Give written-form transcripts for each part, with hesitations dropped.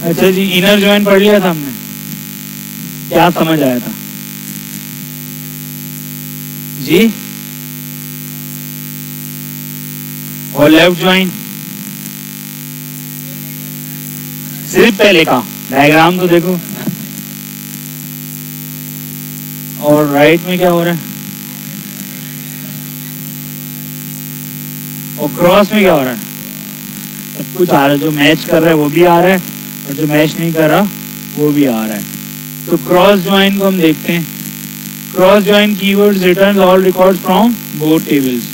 अच्छा जी, inner join पढ़ लिया था हमने, क्या समझ आया था जी? और लेफ्ट ज्वाइन सिर्फ पहले का डायग्राम तो देखो। और राइट में क्या हो रहा है? और क्रॉस में क्या हो रहा है? सब कुछ आ रहा है, जो मैच कर रहा है वो भी आ रहा है और जो मैच नहीं कर रहा वो भी आ रहा है। तो क्रॉस ज्वाइन को हम देखते हैं। Cross join keywords return all records from both tables.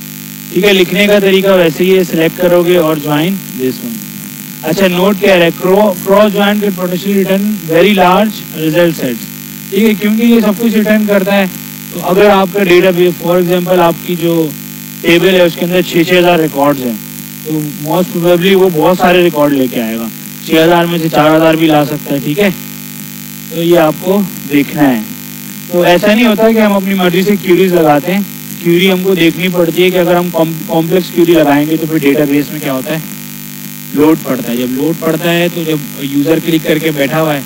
ठीक है, लिखने का तरीका वैसे ही है, सिलेक्ट करोगे और ज्वाइन दिस वन। अच्छा, नोट क्या है? Cross join can potentially return very large result sets. ठीक है, क्योंकि ये सब कुछ रिटर्न करता है। तो अगर आपका डेटाबेस फॉर एग्जांपल आपकी जो टेबल है उसके अंदर 6,000 रिकॉर्ड्स हैं, तो मोस्ट प्रोबेबली वो बहुत सारे रिकॉर्ड लेके आएगा। 6,000 में से 4,000 भी ला सकता है। ठीक है, तो ये आपको देखना है। तो ऐसा नहीं होता कि हम अपनी मर्जी से क्यूरीज लगाते हैं। क्यूरी हमको देखनी पड़ती है कि अगर हम कॉम्प्लेक्स क्यूरी लगाएंगे तो फिर डेटाबेस में क्या होता है? लोड पड़ता है। जब लोड पड़ता है तो जब यूज़र क्लिक करके बैठा हुआ है,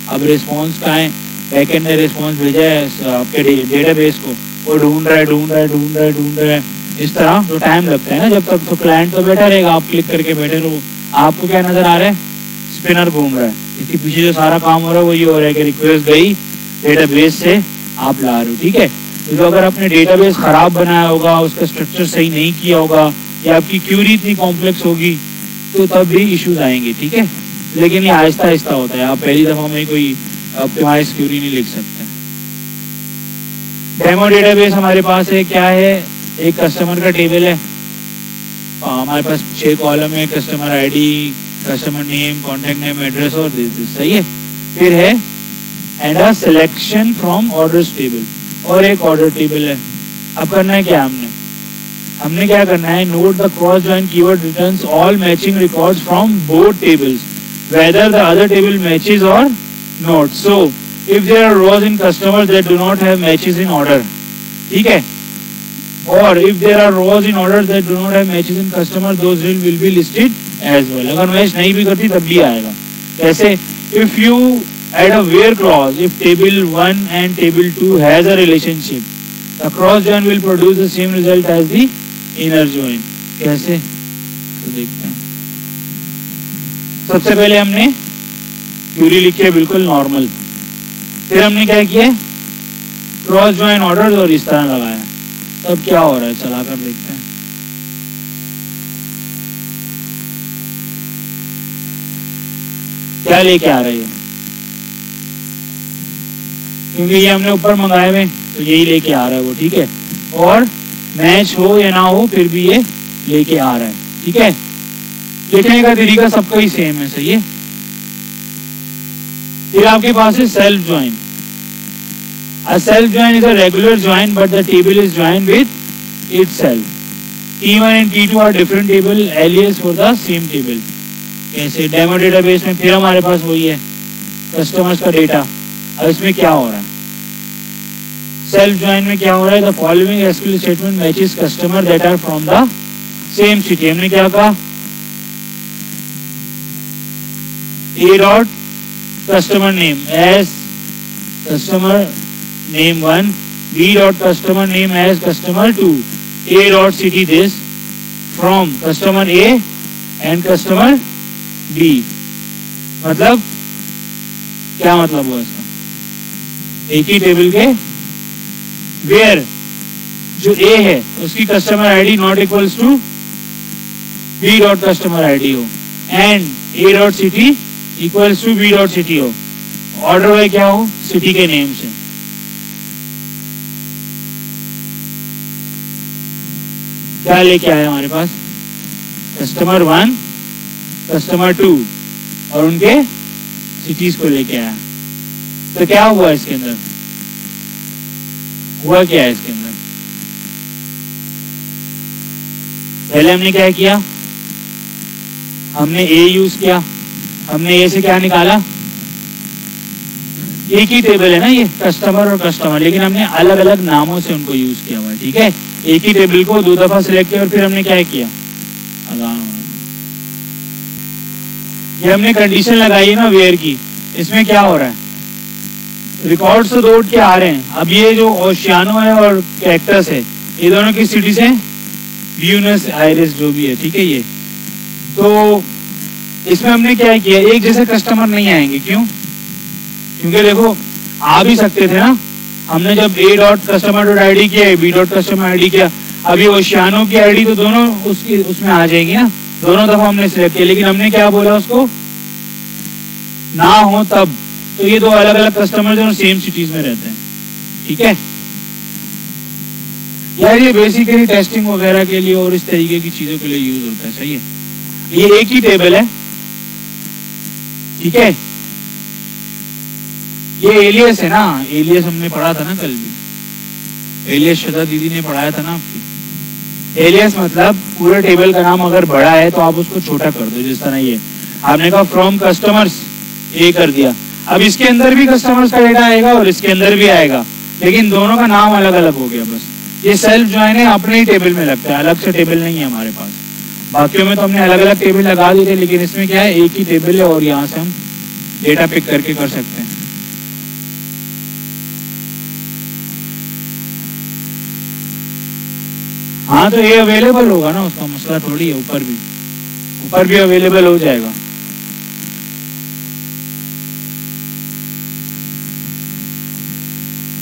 अब रिस्पॉन्स कहाँ है? बैकएंड ने रिस्पॉन्स भेजा है आपके डेटाबेस को, वो ढूंढ रहा है। इस तरह तो टाइम लगता है ना जब तक। तो क्लाइंट तो बैठा रहेगा, आप क्लिक करके बैठे रहो। आपको क्या नजर आ रहा है? स्पिनर घूम रहा है। इसके पीछे जो सारा काम हो रहा है वो ये हो रहा है कि रिक्वेस्ट गई डेटाबेस से, आप ला रहे हो। ठीक है, तो अगर आपने डेटाबेस खराब बनाया होगा, उसका स्ट्रक्चर सही नहीं किया होगा, या आपकी क्यूरी इतनी कॉम्प्लेक्स होगी, तो तब भी इश्यूज आएंगे। ठीक है, लेकिन ये आहिस्ता आहिस्ता होता है। आप पहली दफा में कोई ऑप्टिमाइज क्यूरी नहीं लिख सकते। डेमो डेटाबेस हमारे पास है, क्या है? एक कस्टमर का टेबल है, हमारे पास 6 कॉलम है, customer ID, customer name, contact name, address और दिस। सही है। फिर है and a selection from orders table, और एक ऑर्डर टेबल है। अब करना है क्या? हमने क्या करना है? Note the cross join keyword returns all matching records from both tables whether the other table matches और not. So if there are rows in customer that do not have matches in order, ठीक है, और if there are rows in order that do not have matches in customer, those will be listed as well. अगर match नहीं भी करती तब भी आएगा। कैसे? If you add a where clause, if table 1 and table 2 has a relationship, the cross join will produce the same result as the inner join. कैसे? तो देखते हैं। सबसे पहले हमने क्यूरी लिखी है बिल्कुल नॉर्मल, फिर हमने क्या किया? क्रॉस ज्वाइन ऑर्डर और इस तरह लगाया। तब क्या हो रहा है? चलाकर देखते हैं। क्या लेके आ रही है? क्योंकि ये हमने ऊपर मंगाए हुए तो यही लेके आ रहा है वो। ठीक है, और मैच हो या ना हो फिर भी ये लेके आ रहा है। ठीक है, लिखने का तरीका सबका ही सेम है। सही है। फिर आपके पास है self join. A self join is a regular join, but the table is joined with itself. T1 and T2 are different table, alias for the same table. कैसे? डेमो डेटाबेस में फिर हमारे पास वही है, कस्टमर्स का डेटा। अब इसमें क्या हो रहा है? सेल्फ ज्वाइन में क्या हो रहा है? The following SQL statement matches customer that are from the same city. हमने क्या कहा? A dot customer name as customer name 1, B dot customer name as customer 2, A dot city this from customer A and customer B। मतलब क्या मतलब हुआ इसका? एक ही टेबल के where जो A है उसकी customer ID not equals to B dot customer ID हो, and A dot city equals to B dot city हो। ऑर्डर में क्या हो? सिटी के नेम से। क्या लेके आया हमारे पास? कस्टमर 1, कस्टमर 2 और उनके सिटीज को लेके आया। तो क्या हुआ इसके अंदर? हुआ क्या है इसके अंदर? पहले हमने क्या किया? हमने A यूज किया। हमने A से क्या निकाला? एक ही टेबल है ना ये, कस्टमर और कस्टमर, लेकिन हमने अलग अलग नामों से उनको यूज किया हुआ है। ठीक है, एक ही टेबल को 2 दफा सिलेक्ट किया और फिर हमने क्या किया? ये हमने कंडीशन लगाई है ना वेयर की, इसमें क्या हो रहा है, रिकॉर्ड्स तो दो उठ के आ रहे हैं। अब ये जो ओशियानो है और कैक्टस है, ये दोनों किस सिटी से, ब्यूनस आयरेस जो भी है, ठीक है। ये तो इसमें हमने क्या किया, एक जैसे कस्टमर नहीं आएंगे, क्यों, क्योंकि देखो आ भी सकते थे ना, हमने जब a dot customer dot I D किया, b dot customer I D किया, अभी ओशियानो की आईडी तो दोनों उसमें आ जाएगी ना, दोनों दफा हमने सिलेक्ट किया, लेकिन हमने क्या बोला उसको, ना हो तब, तो ये दो अलग अलग कस्टमर जो सेम सिटीज में रहते हैं, ठीक है यार। ये बेसिकली टेस्टिंग वगैरह के लिए और इस तरीके की चीजों के लिए यूज होता है, सही है। ये एक ही टेबल है, ठीक है। ये एलियस है ना, एलियस हमने पढ़ा था ना कल भी, एलियस श्रद्धा दीदी ने पढ़ाया था ना आपकी। एलियस मतलब पूरे टेबल का नाम अगर बड़ा है तो आप उसको छोटा कर दो, जिस तरह ये आपने कहा फ्रॉम कस्टमर्स ए कर दिया, अब इसके अंदर भी कस्टमर्स का डेटा आएगा और इसके अंदर भी आएगा, लेकिन दोनों का नाम अलग अलग हो गया बस। ये सेल्फ ज्वाइन है, अपने ही टेबल में लगता है, अलग से टेबल नहीं है हमारे पास। बाकियों में तो हमने अलग अलग टेबल लगा दी थे, लेकिन इसमें क्या है, एक ही टेबल है और यहाँ से हम डेटा पिक करके कर सकते हैं। हाँ तो ये अवेलेबल होगा ना, उसका मसला थोड़ी है, ऊपर भी अवेलेबल हो जाएगा।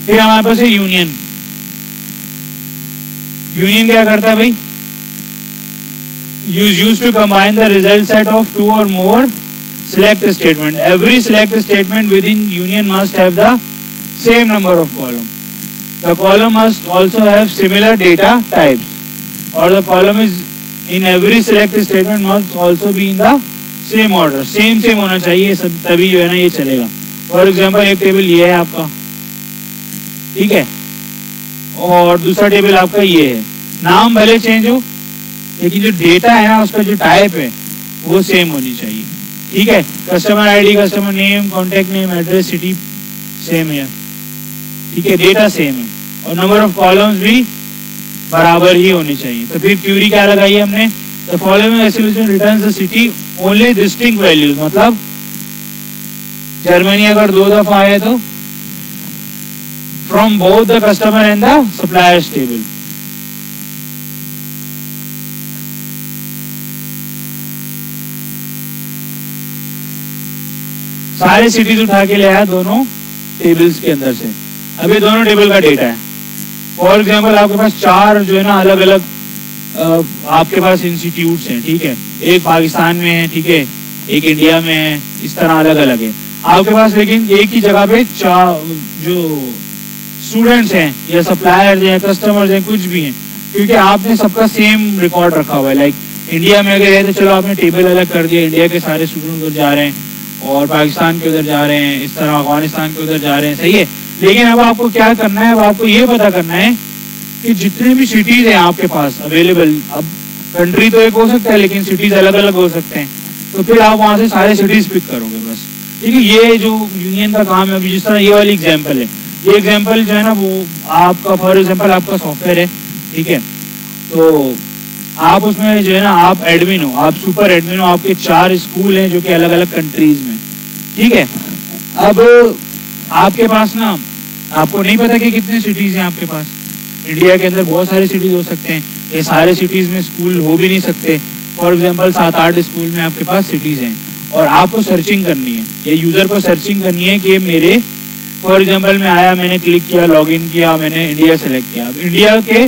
फिर हमारे पास है यूनियन। यूनियन क्या करता है भाई, use to combine the result set of two और more select statement. Every select statement within union must have the same number of column. The column must also have similar data types, और the column is in every select statement must also be in the same order. Same होना चाहिए सब, तभी जो है ना ये चलेगा। फॉर एग्जाम्पल एक टेबल ये है आपका, ठीक है, और दूसरा टेबल आपका ये है, नाम भले चेंज हो लेकिन जो डेटा है ना उसका जो टाइप है वो सेम होनी चाहिए, ठीक है। Customer ID, customer name, contact name, address, city same है, ठीक है, डेटा सेम है, और नंबर ऑफ कॉलम्स भी बराबर ही होनी चाहिए। तो फिर क्यूरी क्या लगाई है हमने, the following expression returns the city only distinct values. मतलब जर्मनी अगर दो दफा आए तो from both the customer and the suppliers table. सारे सिटीज उठा के ले आया दोनों टेबल्स के अंदर से। अब ये दोनों टेबल का डेटा है। फॉर एग्जाम्पल आपके पास चार जो है ना अलग अलग आपके पास इंस्टीट्यूट्स हैं, ठीक है, एक पाकिस्तान में है, ठीक है, एक इंडिया में है, इस तरह अलग अलग है आपके पास, लेकिन एक ही जगह पे चार जो स्टूडेंट्स हैं या सप्लायर्स हैं, कस्टमर्स हैं, कुछ भी हैं, क्योंकि आपने सबका सेम रिकॉर्ड रखा हुआ है। लाइक इंडिया में अगर है तो चलो आपने टेबल अलग कर दिया, इंडिया के सारे स्टूडेंट उधर जा रहे हैं और पाकिस्तान के उधर जा रहे हैं, इस तरह अफगानिस्तान के उधर जा रहे हैं, सही है। लेकिन अब आपको क्या करना है, अब आपको ये पता करना है कि जितने भी सिटीज हैं आपके पास अवेलेबल, अब कंट्री तो एक हो सकता है लेकिन सिटीज अलग अलग हो सकते हैं, तो फिर आप वहां से सारे सिटीज पिक करोगे बस, ठीक है। ये जो यूनियन का काम है, अभी जिस तरह ये वाली एग्जाम्पल है, ये एग्जाम्पल जो है ना वो आपका फॉर एग्जाम्पल आपका सॉफ्टवेयर है, ठीक है, तो आप उसमें जो है ना आप एडमिन हो, आप सुपर एडमिन हो, आपके 4 स्कूल हैं जो कि अलग अलग कंट्रीज में, ठीक है। अब आपके पास ना आपको नहीं पता कि कितने सिटीज हैं आपके पास। इंडिया के अंदर बहुत सारे सिटीज हो सकते हैं, ये सारे सिटीज में स्कूल हो भी नहीं सकते। फॉर एग्जाम्पल 7-8 स्कूल में आपके पास सिटीज हैं और आपको सर्चिंग करनी है, ये यूजर को सर्चिंग करनी है कि मेरे फॉर एग्जाम्पल में आया, मैंने क्लिक किया, लॉगिन किया, मैंने इंडिया सेलेक्ट किया। अब इंडिया के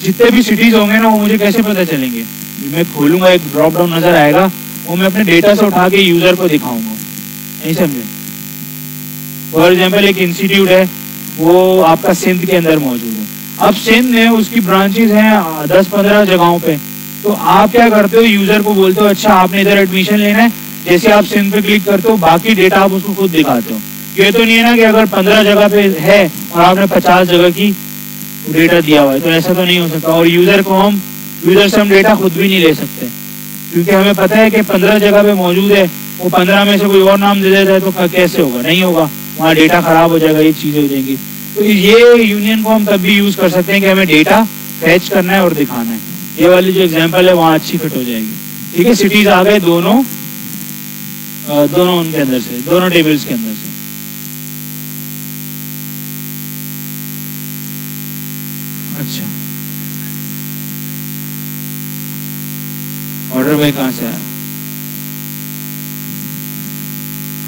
जितने भी सिटीज होंगे ना वो मुझे कैसे पता चलेंगे, मैं खोलूंगा एक ड्रॉप डाउन नजर आएगा, वो मैं अपने डेटा से उठा के यूजर को दिखाऊंगा, नहीं समझे। फॉर एग्जाम्पल एक इंस्टीट्यूट है वो आपका सिंध के अंदर मौजूद है, अब सिंध में उसकी ब्रांचेज हैं 10-15 जगहों पे, तो आप क्या करते हो, यूजर को बोलते हो अच्छा आपने इधर एडमिशन लेना है, जैसे आप सिंध पे क्लिक करते हो बाकी डेटा आप उसको खुद दिखाते हो। ये तो नहीं है ना कि अगर 15 जगह पे है और आपने 50 जगह की डेटा दिया हुआ है, तो ऐसा तो नहीं हो सकता। और यूजर से हम डेटा खुद भी नहीं ले सकते, क्योंकि हमें पता है कि 15 जगह पे मौजूद है, वो 15 में से कोई और नाम दे देता है तो कैसे होगा, नहीं होगा, वहाँ डेटा खराब हो जाएगा, ये चीजें हो जाएंगी। तो ये यूनियन को हम तब भी यूज कर सकते हैं कि हमें डेटा फैच करना है और दिखाना है। ये वाली जो एग्जाम्पल है वहाँ अच्छी फिट हो जाएगी, ठीक है। सिटीज आ गए दोनों, दोनों उनके अंदर से, दोनों टेबल्स के अंदर से। अच्छा, ऑर्डर बाय कहाँ से आया,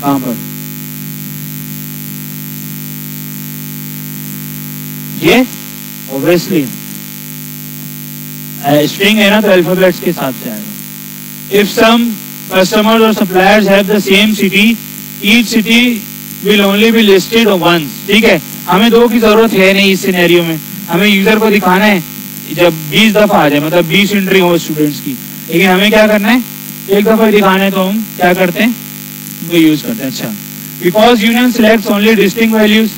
कहाँ पर? ये ऑब्वियसली स्ट्रिंग है ना, तो अल्फाबेट्स के हिसाब से आएगा। If some customers or suppliers have the same city, each city will only be listed once। ठीक है, हमें दो की जरूरत है नहीं इस सिनेरियो में, हमें यूजर को दिखाना है जब 20 दफा आ जाए, मतलब 20 एंट्री हो स्टूडेंट्स की, लेकिन हमें क्या करना है, एक दफा दिखाना है, तो हम क्या करते हैं, वो यूज करते हैं। अच्छा, because union selects only distinct values,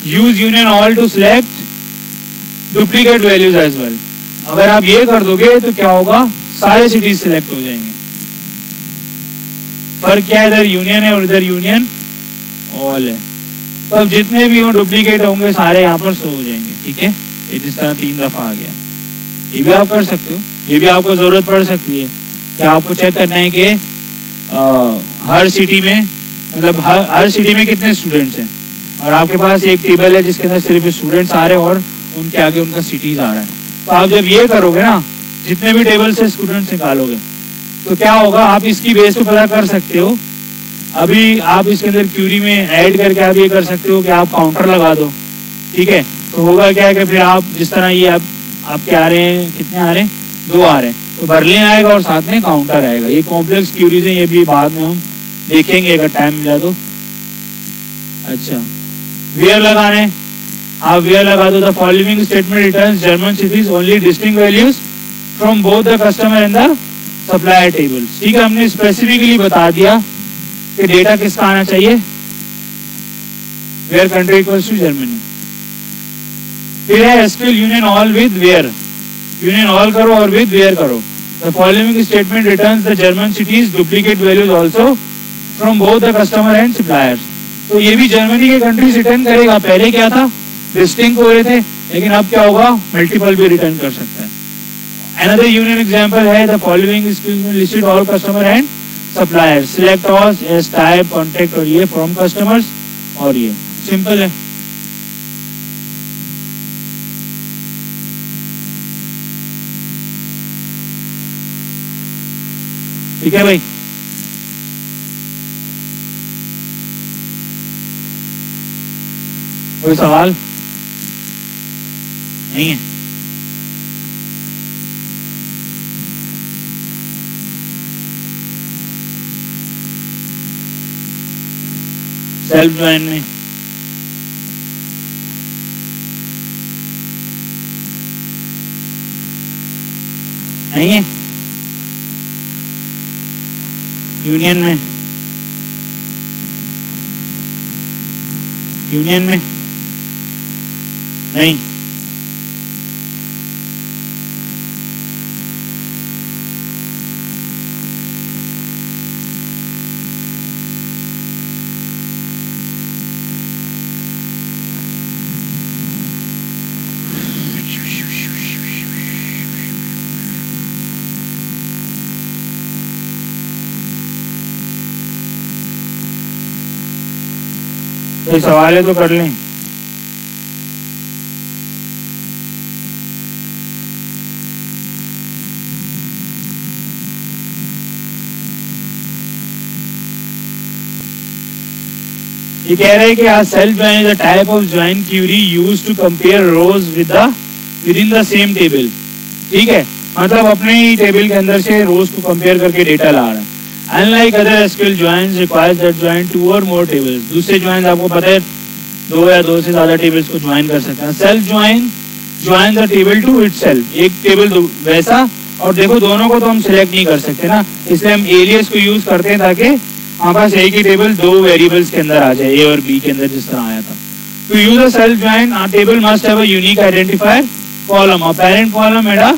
use union all to select duplicate values as well. अगर आप ये कर दोगे तो क्या होगा, सारे सिटीज सिलेक्ट हो जाएंगे। पर क्या इधर यूनियन है और इधर यूनियन ऑल है, तो अब जितने भी हो डुप्लीकेट होंगे सारे यहाँ पर शो हो जाएंगे। ठीक है, ये जिस तरह 3 दफा आ गया, ये भी आप कर सकते हो, ये भी आपको जरूरत पड़ सकती है कि आपको चेक करना है कि हर सिटी में, मतलब हर सिटी में कितने स्टूडेंट्स हैं, और आपके पास एक टेबल है जिसके अंदर सिर्फ स्टूडेंट्स आ रहे हैं और उनके आगे उनका सिटीज आ रहा है। तो आप जब ये करोगे ना, जितने भी टेबल से स्टूडेंट्स निकालोगे, तो क्या होगा, आप इसकी बेस पे पता कर सकते हो। अभी आप इसके अंदर क्यूरी में ऐड करके आप ये कर सकते हो कि आप काउंटर लगा दो। ठीक है, तो होगा क्या है कि फिर आप जिस तरह ये आप क्या आ रहे हैं, कितने आ रहे हैं, 2 आ रहे हैं, तो बर्लिन आएगा और साथ में काउंटर आएगा। ये कॉम्प्लेक्स क्यूरीज है, ये भी बाद में हम देखेंगे अगर टाइम मिला तो। अच्छा, वेयर लगाने, आप वेयर लगा दो, the following statement returns German cities only distinct values from both the customer and the supplier tables. ठीक है, हमने स्पेसिफिकली बता दिया कि डेटा किसका आना चाहिए, where country equals to Germany. फिर है SQL union all with where, union all करो और विद वेयर करो। The following statement returns the German cities duplicate values also from both the customer and suppliers. तो ये भी जर्मनी के countries return करेगा। पहले क्या था, डिस्टिंक्ट हो रहे थे, लेकिन अब क्या होगा, मल्टीपल भी रिटर्न कर सकता है। Another union example है the following listed all customer and suppliers, select all as type, contact और ये from customers और ये simple है। ठीक है भाई, कोई सवाल नहीं है? सेल्फ ज्वाइन में नहीं है, यूनियन में, यूनियन में नहीं, कोई सवाल है तो कर लें। ये कह रहे हैं कि आज self join is a type of join query used to compare rows within the same table. ठीक है, मतलब अपने ही टेबल के अंदर से रोज को कंपेयर करके डेटा ला रहा है। Unlike other SQL joins requires that join 2 or more tables। दूसरे joins आपको पता है 2 या 2 से ज्यादा टेबल्स को ज्वाइन कर सकते हैं। Self join the table to itself, एक टेबल वैसा, और देखो दोनों को तो हम सिलेक्ट नहीं कर सकते ना, इसलिए हम एलियस को यूज करते हैं ताकि हमारे पास एक ही टेबल 2 वेरिएबल्स के अंदर आ जाए, ए और बी के अंदर जिस तरह आया था। To use a self join, our table must have a unique identifier column, a parent column and a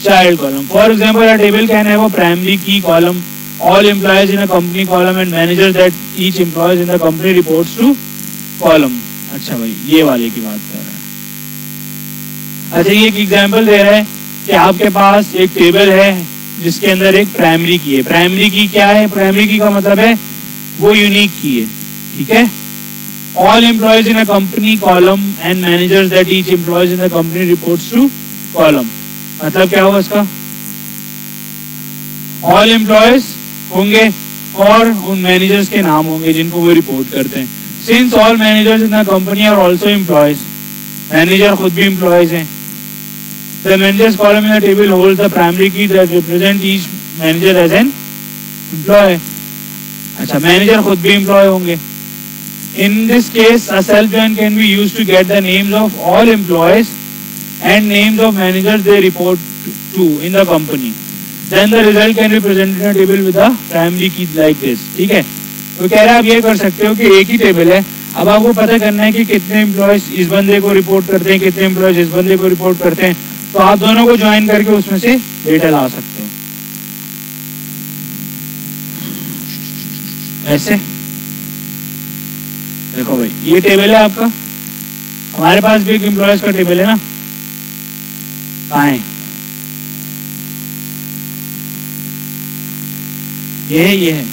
child column. For example, a table can have a primary key column, all employees in a company column and managers that each employees in the company reports to column. अच्छा भाई, ये वाले की बात कर रहा है। अच्छा, ये एक एग्जांपल दे रहा है कि आपके पास एक टेबल है जिसके अंदर एक प्राइमरी की है। प्राइमरी की क्या है? प्राइमरी की का मतलब है वो यूनिक की है, ठीक है। All employees in a company column and managers that each employees in the company reports to column. मतलब क्या होगा इसका? All employees होंगे और उन मैनेजर्स के नाम होंगे जिनको वो रिपोर्ट करते हैं। Since all managers in the company are also employees, manager खुद भी employees हैं। The managers column in the table holds the primary key that represent each manager as an employee. अच्छा, मैनेजर खुद भी employee होंगे। In this case, a self join can be used to get the names of all employees and names of managers they report to in the company. Then the result can be presented in a table with a primary key like this. ठीक है, तो कह रहा है आप ये कर सकते हो कि एक ही टेबल है, अब आपको पता करना है कि कितने एम्प्लॉयज इस बंदे को रिपोर्ट करते हैं, कितने एम्प्लॉयज इस बंदे को रिपोर्ट करते हैं, तो आप दोनों को ज्वाइन करके उसमें से डेटा ला सकते हो ऐसे। देखो भाई, ये टेबल है आपका, हमारे पास भी एक एम्प्लॉयज का टेबल है ना, कहाँ है? ये है।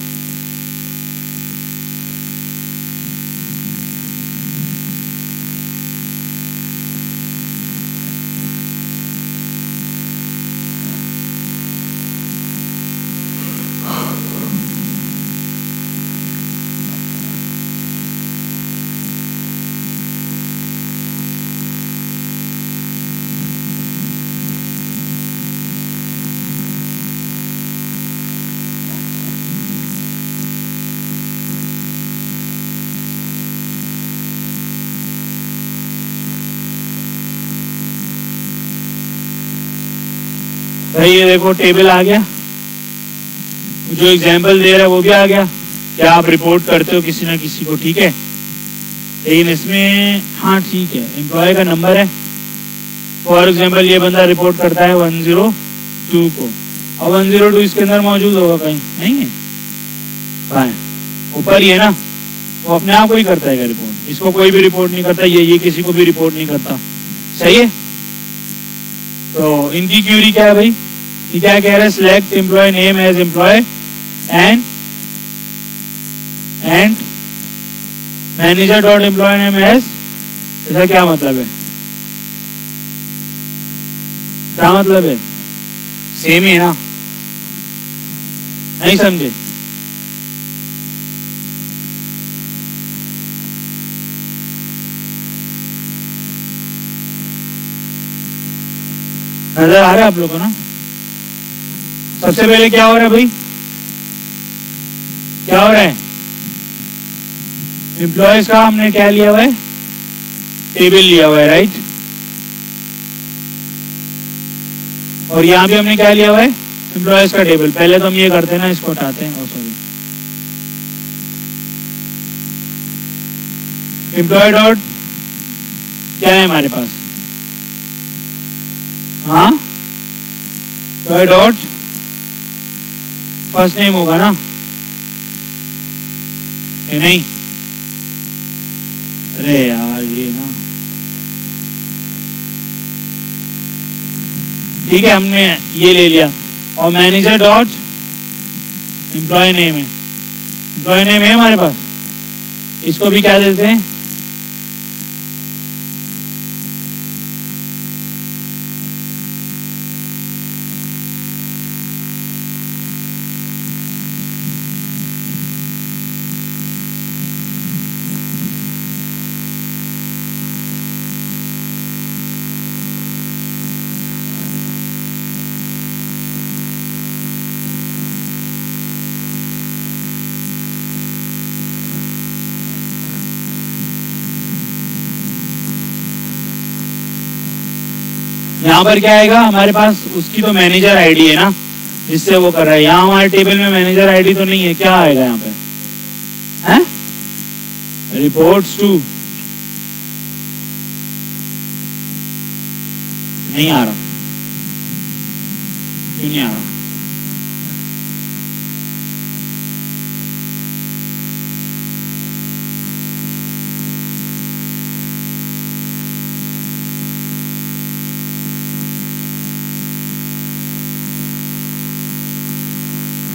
भाई ये देखो टेबल आ गया, जो एग्जाम्पल दे रहा है वो भी आ गया, क्या आप रिपोर्ट करते हो किसी ना किसी को, ठीक है। लेकिन इसमें हाँ ठीक है, एम्प्लॉय का नंबर है, फॉर एग्जाम्पल ये बंदा रिपोर्ट करता है 102 को, और 102 इसके अंदर मौजूद होगा कहीं नहीं है, कहाँ है? ऊपर ही है ना, वो अपने आप को ही करता है रिपोर्ट, इसको कोई भी रिपोर्ट नहीं करता, ये किसी को भी रिपोर्ट नहीं करता, सही है। तो इनकी क्यूरी क्या है भाई, ये क्या कह रहा है, select employee name as employee and manager dot employee name as, इसका क्या मतलब है? क्या मतलब है? सेम ही है ना, नहीं समझे? नजर आ रहा है आप लोगों को ना? सबसे पहले क्या हो रहा है भाई, क्या हो रहा है? एम्प्लॉयज का हमने क्या लिया हुआ है, टेबल लिया हुआ है, राइट। और यहाँ पे हमने क्या लिया हुआ है, एम्प्लॉयज का टेबल। पहले तो हम ये करते हैं ना, इसको हटाते हैं, सॉरी, एम्प्लॉय डॉट क्या है हमारे पास, हाँ एम्प्लॉय डॉट फर्स्ट नेम होगा ना, ये नहीं, अरे यार ये ना, ठीक है हमने ये ले लिया। और मैनेजर डॉट एम्प्लॉय नेम है, एम्प्लॉय नेम है हमारे पास, इसको भी क्या देते हैं, यहाँ पर क्या आएगा हमारे पास, उसकी तो मैनेजर आईडी है ना जिससे वो कर रहा है। यहाँ हमारे टेबल में मैनेजर आईडी तो नहीं है, क्या आएगा यहाँ पे, हैं? रिपोर्ट्स टू, नहीं आ रहा, क्यों नहीं आ रहा?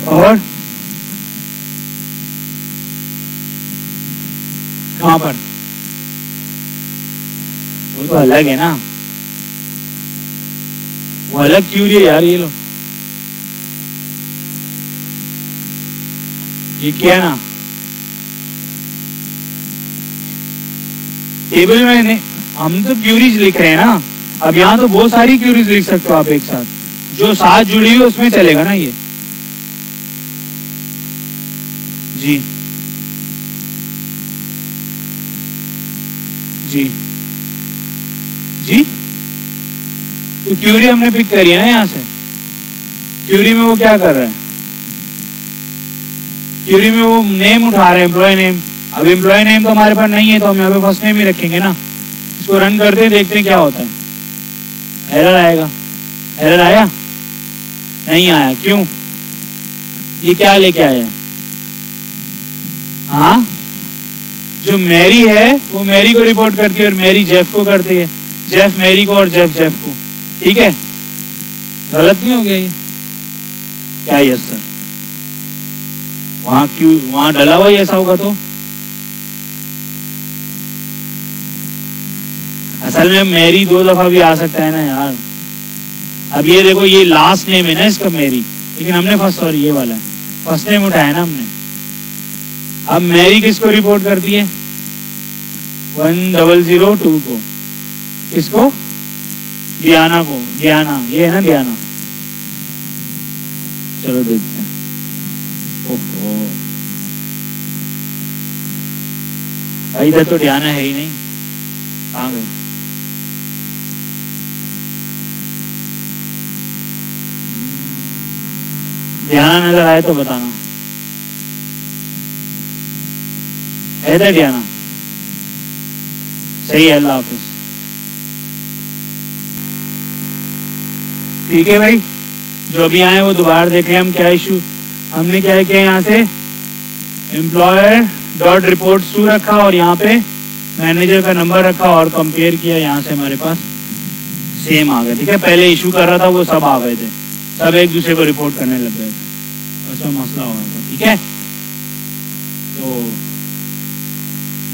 और कहाँ पर? वो तो अलग है ना, वो अलग क्यूरी है यार। ये लो, ये क्या है ना, टेबल में नहीं, हम तो क्यूरीज लिख रहे हैं ना। अब यहाँ तो बहुत सारी क्यूरीज लिख सकते हो आप एक साथ, जो साथ जुड़ी हुई उसमें चलेगा ना ये। जी जी जी, तो क्यूरी हमने पिक करी है ना यहाँ से। क्यूरी में वो क्या कर रहा है? क्यूरी में वो नेम उठा रहे हैं, एम्प्लॉय नेम। अब एम्प्लॉय नेम तो हमारे पास नहीं है, तो हम यहाँ पे फर्स्ट नेम ही रखेंगे ना। इसको रन करते हैं, देखते हैं क्या होता है। एरर आएगा। एरर आया? नहीं आया। क्यों? ये क्या लेके आया? हाँ, जो मैरी है वो मैरी को रिपोर्ट करती है और मैरी जेफ को करती है, जेफ मैरी को और जेफ जेफ को। ठीक है, गलत नहीं हो गया ये? क्या? Yes sir. वहां क्यों, वहां डला हुआ ऐसा होगा तो? असल में मैरी 2 दफा भी आ सकता है ना यार। अब ये देखो, ये लास्ट नेम है ना इसका मैरी, लेकिन हमने फर्स्ट, सॉरी ये वाला है, फर्स्ट नेम उठाया ना हमने। अब मैरी किसको रिपोर्ट करती है? 1002 को। किसको? डियाना को। डियाना, ये है ना डियाना। चलो देखते हैं। ओहो, इधर तो डियाना है ही नहीं, कहाँ गई? डियाना नजर आए तो बताना। है इधर डियाना? सही है, अल्लाह हाफिज। ठीक है भाई, जो अभी आए वो दोबारा देख लें हम क्या इशू। हमने क्या किया, यहाँ से एम्प्लॉयर डॉट रिपोर्ट टू रखा और यहाँ पे मैनेजर का नंबर रखा और कंपेयर किया, यहाँ से हमारे पास सेम आ गया। ठीक है, पहले इशू कर रहा था वो सब आ गए थे, सब एक दूसरे को रिपोर्ट करने लग गए थे, ऐसा मसला हो रहा था। ठीक है, तो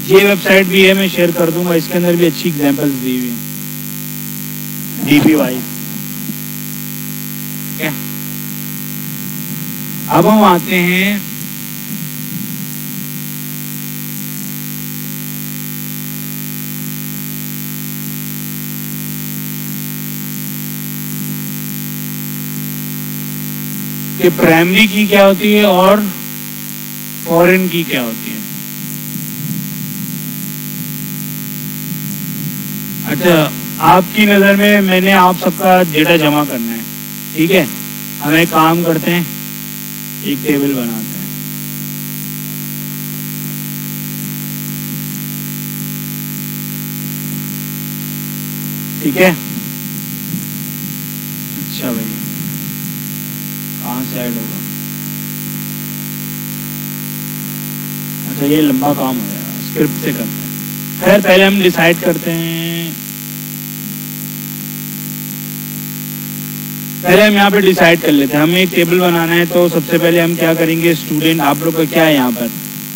ये वेबसाइट भी है, मैं शेयर कर दूंगा, इसके अंदर भी अच्छी एग्जांपल्स दी हुई है डीपी वाइज। ठीक है, अब हम आते हैं कि प्राइमरी की क्या होती है और फॉरेन की क्या होती है। अच्छा, आपकी नज़र में मैंने आप सबका डेटा जमा करना है। ठीक है, हम एक काम करते हैं, एक टेबल बनाते हैं। ठीक है, अच्छा भाई, कहाँ से ऐड होगा? अच्छा, ये लंबा काम हो जाएगा, स्क्रिप्ट से करते हैं। खैर, पहले हम डिसाइड करते हैं, पहले हम यहाँ पे डिसाइड कर लेते हैं। हमें एक टेबल बनाना है, तो सबसे पहले हम क्या करेंगे, स्टूडेंट, आप लोग का क्या है यहाँ पर?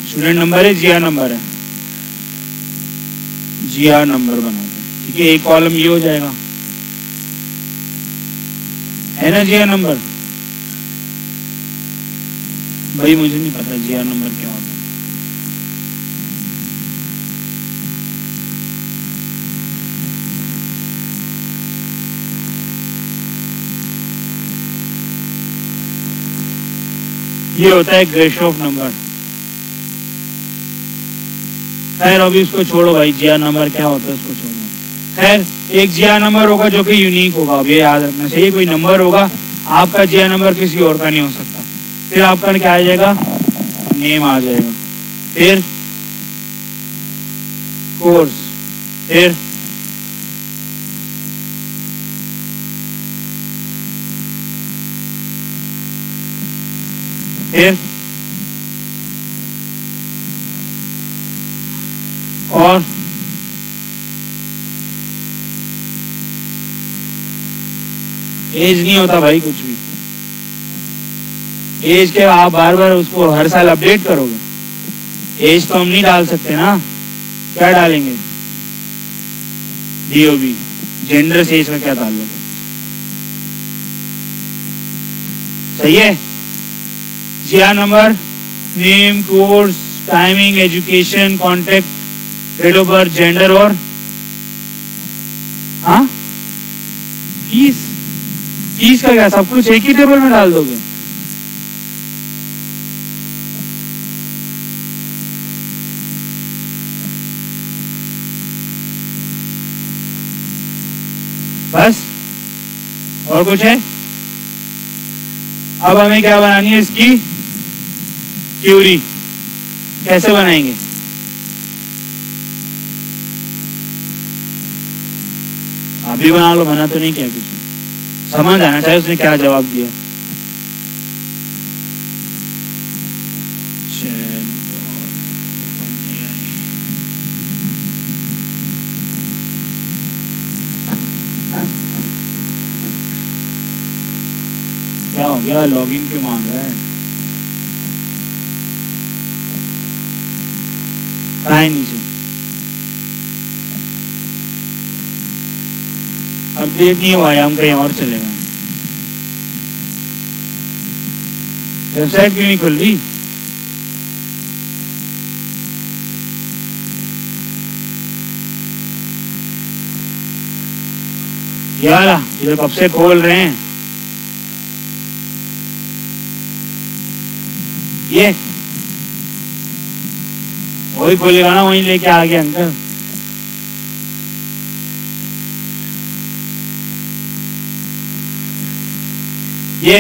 स्टूडेंट नंबर है, जीआर नंबर है, जीआर नंबर बनाते हैं। ठीक है, एक कॉलम ये हो जाएगा, है ना जीआर नंबर? भाई मुझे नहीं पता जीआर नंबर क्या होता है। ये होता है ग्रेशोफ नंबर। खैर अभी उसको छोड़ो भाई, जीआर नंबर क्या होता है उसको छोड़ो। खैर, एक जीआर नंबर होगा जो कि यूनिक होगा, अब ये याद रखना चाहिए। कोई नंबर होगा, आपका जीआर नंबर किसी और का नहीं हो सकता। फिर आपका क्या आ जाएगा? नेम आ जाएगा, फिर कोर्स, फिर और एज नहीं होता भाई कुछ भी। एज के आप बार बार उसको हर साल अपडेट करोगे, एज तो हम नहीं डाल सकते ना। क्या डालेंगे? डीओबी। जेंडर से इसका क्या ताल्लुक है? सही है। GR number, name, course, timing, education, contact, date of birth, gender और हाँ फीस। फीस का क्या सब कुछ एक ही टेबल में डाल दोगे? बस और कुछ है? अब हमें क्या बनानी है इसकी क्यूरी। कैसे बनाएंगे? अभी बना लो, बना तो नहीं क्या कुछ, समझ आना चाहिए उसने क्या जवाब दिया। क्या हो गया? लॉगिन क्यों मांग रहा है? नीचे अपडेट नहीं हुआ है, हम कहीं और चले गए। वेबसाइट क्यों नहीं खुल रही? यार ये कब से खोल रहे हैं ये? वही खोलेगा ना, वहीं लेके आ गया अंकल। ये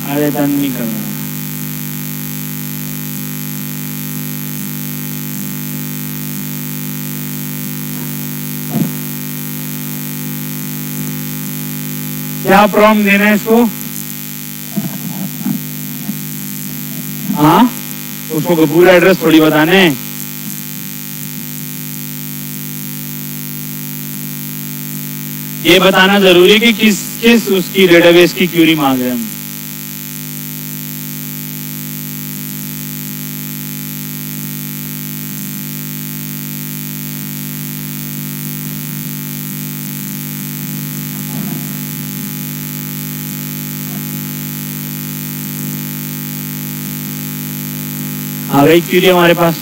अरे तन नहीं कर रहा। क्या प्रॉम्प्ट देना है इसको? हाँ उसको पूरा एड्रेस थोड़ी बताना है। ये बताना जरूरी है कि किस उसकी डेटाबेस की क्यूरी मांग रहे हैं हम। आ गई क्यूरी हमारे पास।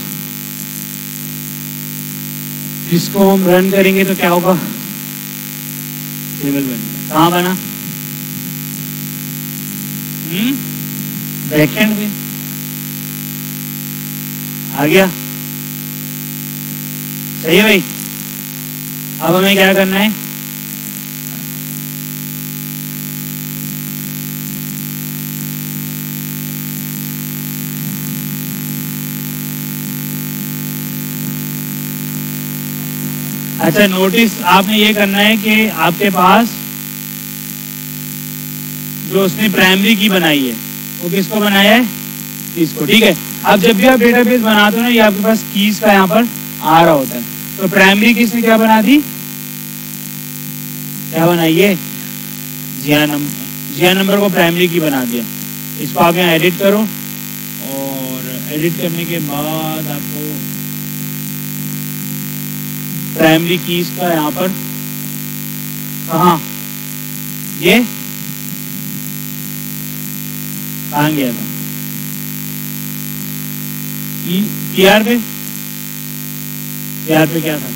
इसको हम रन करेंगे तो क्या होगा? टेबल बन गया। कहाँ बना? बैकएंड में आ गया। सही है भाई। अब हमें क्या करना है? अच्छा नोटिस आपने ये करना है कि आपके पास जो उसने प्राइमरी की बनाई है वो किसको बनाया है? इसको। ठीक है। अब जब भी आप डेटाबेस बनाते हो ना, ये आपके पास कीज का यहाँ पर आ रहा होता है। तो प्राइमरी की इसने क्या बना दी? क्या बनाई है? जीआर नंबर को प्राइमरी की बना दिया। इसको आप यहाँ एडिट करो और एडिट करने के बाद आपको प्राइमरी कीज का यहाँ पर कहाँ ये कहाँ गया था? पीआर पे क्या था?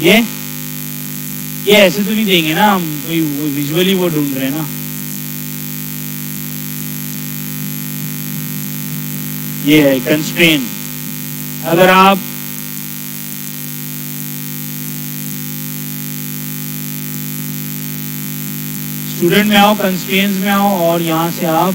ये ऐसे तो नहीं देंगे ना हम, कोई विजुअली वो ढूंढ रहे हैं ना। ये है कंस्ट्रेन। अगर आप स्टूडेंट में आओ, कंस्ट्रेंट्स में आओ और यहां से आप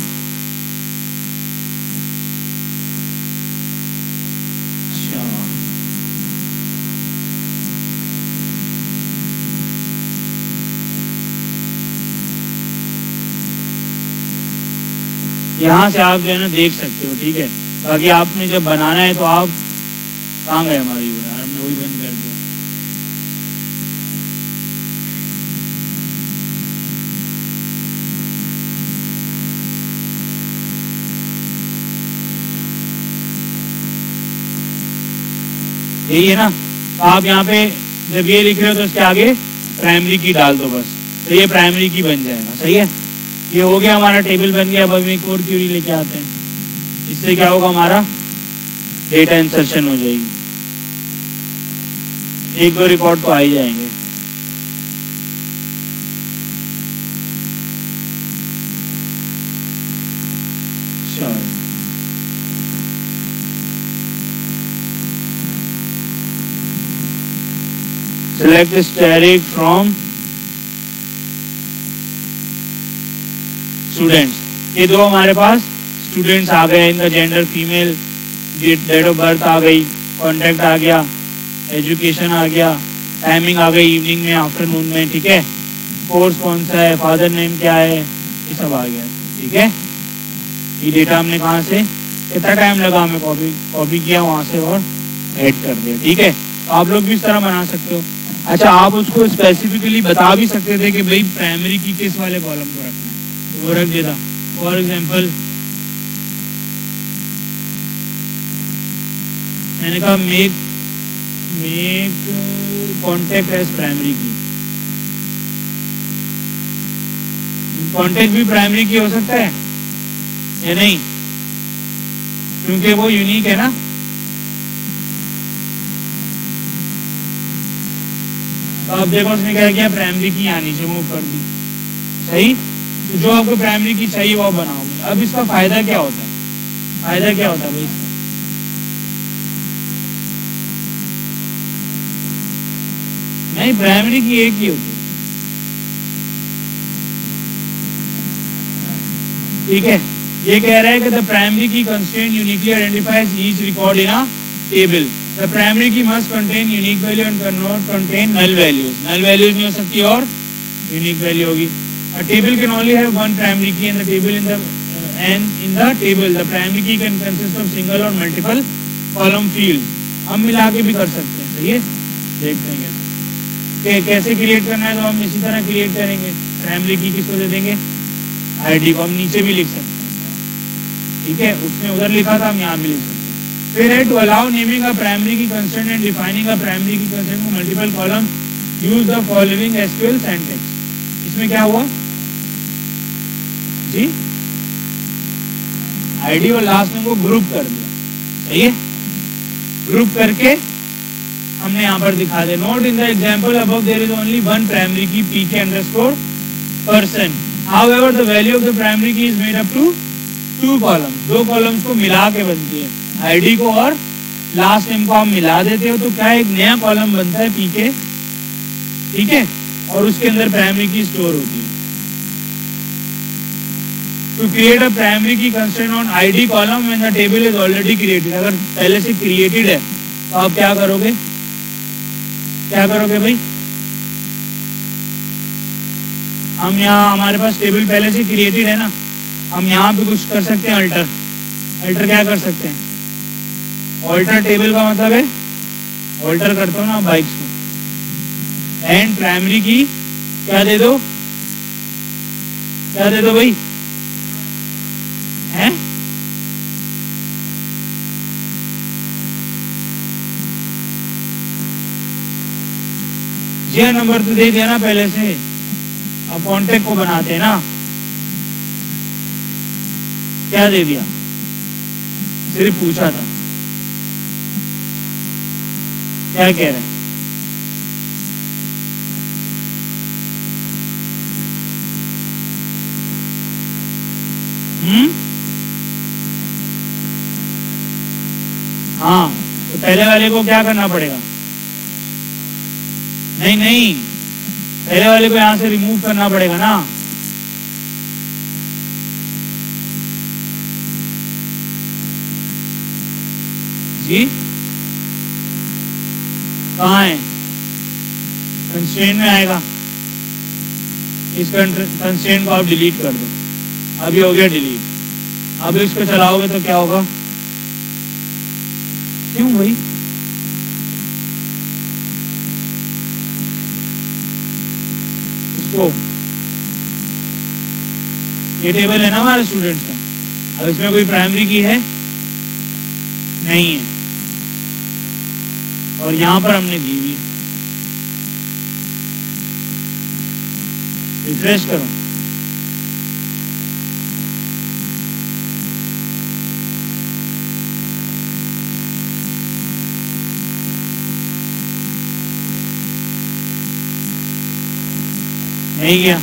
यहाँ से आप जो है ना देख सकते हो। ठीक है। बाकी आपने जब बनाना है तो आप कहाँ गए हमारी यार, हमने वही बंद कर दिया। यही है ना। तो आप यहाँ पे जब ये लिख रहे हो तो इसके आगे प्राइमरी की डाल दो बस, तो ये प्राइमरी की बन जाएगा। सही है, ये हो गया, हमारा टेबल बन गया। अब हम एक और क्वेरी लेके आते हैं। इससे क्या होगा, हमारा डेटा इंसर्शन हो जाएगी। एक दो रिकॉर्ड तो आ ही जाएंगे। Select static from students। ये दो हमारे पास स्टूडेंट्स आ गए, इनका gender female, date of birth आ गई, कॉन्टैक्ट आ गया, एजुकेशन आ गया, टाइमिंग आ गई, इवनिंग में, आफ्टरनून में। ठीक है, कोर्स कौन सा है, फादर नेम क्या है, ये सब आ गया। ठीक है, ये डेटा हमने कहाँ से, कितना टाइम लगा हमें कॉपी किया वहाँ से और ऐड कर दिया। ठीक है, तो आप लोग भी इस तरह बना सकते हो। अच्छा, आप उसको स्पेसिफिकली बता भी सकते थे कि भाई प्राइमरी की किस वाले कॉलम को रखना है, तो वो रख देता। फॉर एग्जांपल मैंने कहा मेक कॉन्टेक्ट एज प्राइमरी की। कॉन्टेक्ट भी प्राइमरी की हो सकता है या नहीं, क्योंकि वो यूनिक है ना। तो अब देखो उसने क्या किया, प्राइमरी की यहाँ नीचे मूव कर दी। सही, तो जो आपको प्राइमरी की चाहिए वो आप बनाओगे। अब इसका फायदा क्या होता है, फायदा क्या होता है भाई इसका, नहीं प्राइमरी की एक ही होती है। ठीक है, ये कह रहा है कि the primary key constraint uniquely identifies each record in a table. The primary key must contain unique value and cannot contain null values. Null values नहीं हो सकती और यूनिक वैल्यू होगी। A table can only have one primary key and the table in the table the primary key can consist of single or multiple column fields। हम मिला के भी कर सकते हैं। सही है, देखते हैं कैसे क्रिएट करना है। तो हम इसी तरह क्रिएट करेंगे। प्राइमरी की किसको दे देंगे, आईडी को। हम नीचे भी लिख सकते हैं। ठीक है, उसने उधर लिखा था, हम यहाँ भी लिख सकते हैं। फिर है to allow naming a primary key constraint and defining a primary key constraint को multiple column use the following SQL syntax. इसमें क्या हुआ जी, आईडी और लास्ट नेम को ग्रुप कर दिया। सही है, ग्रुप करके हमने यहाँ पर दिखा दिया। Note in the example above there is only one primary key PK underscore person. However the value of the primary key is made up to two columns. दो कॉलम्स को मिला के बनती है। आईडी को और लास्ट नेम को आप मिला देते हो तो क्या एक नया कॉलम बनता है पीके। ठीक है, और उसके अंदर प्राइमरी की स्टोर होती है। To create a primary key constraint on ID column when the table is already created। अगर पहले से created है तो आप क्या करोगे, क्या करोगे भाई, हम यहाँ हमारे पास टेबल पहले से क्रिएटेड है ना, हम यहाँ पे कुछ कर सकते हैं। अल्टर क्या कर सकते हैं, ऑल्टर टेबल का मतलब है ऑल्टर करते हो ना बाइक्स को। एंड प्राइमरी की क्या दे दो, क्या दे दो भाई, है जी, नंबर तो दे दिया ना पहले से। अब कॉन्टेक्ट को बनाते हैं ना, क्या दे दिया, सिर्फ पूछा था। क्या कह रहे हैं, हाँ, तो पहले वाले को क्या करना पड़ेगा, नहीं पहले वाले को यहां से रिमूव करना पड़ेगा ना। जी कहाँ है, कंस्ट्रेंट में आएगा। इस कंस्ट्रेंट को आप डिलीट कर दो। अभी हो गया डिलीट। अब इसको चलाओगे तो क्या होगा, क्यों भाई, इसको ये टेबल है ना हमारे स्टूडेंट्स का। अब इसमें कोई प्राइमरी की है नहीं है, और यहाँ पर हमने दी हुई। रिफ्रेश करो, नहीं गया।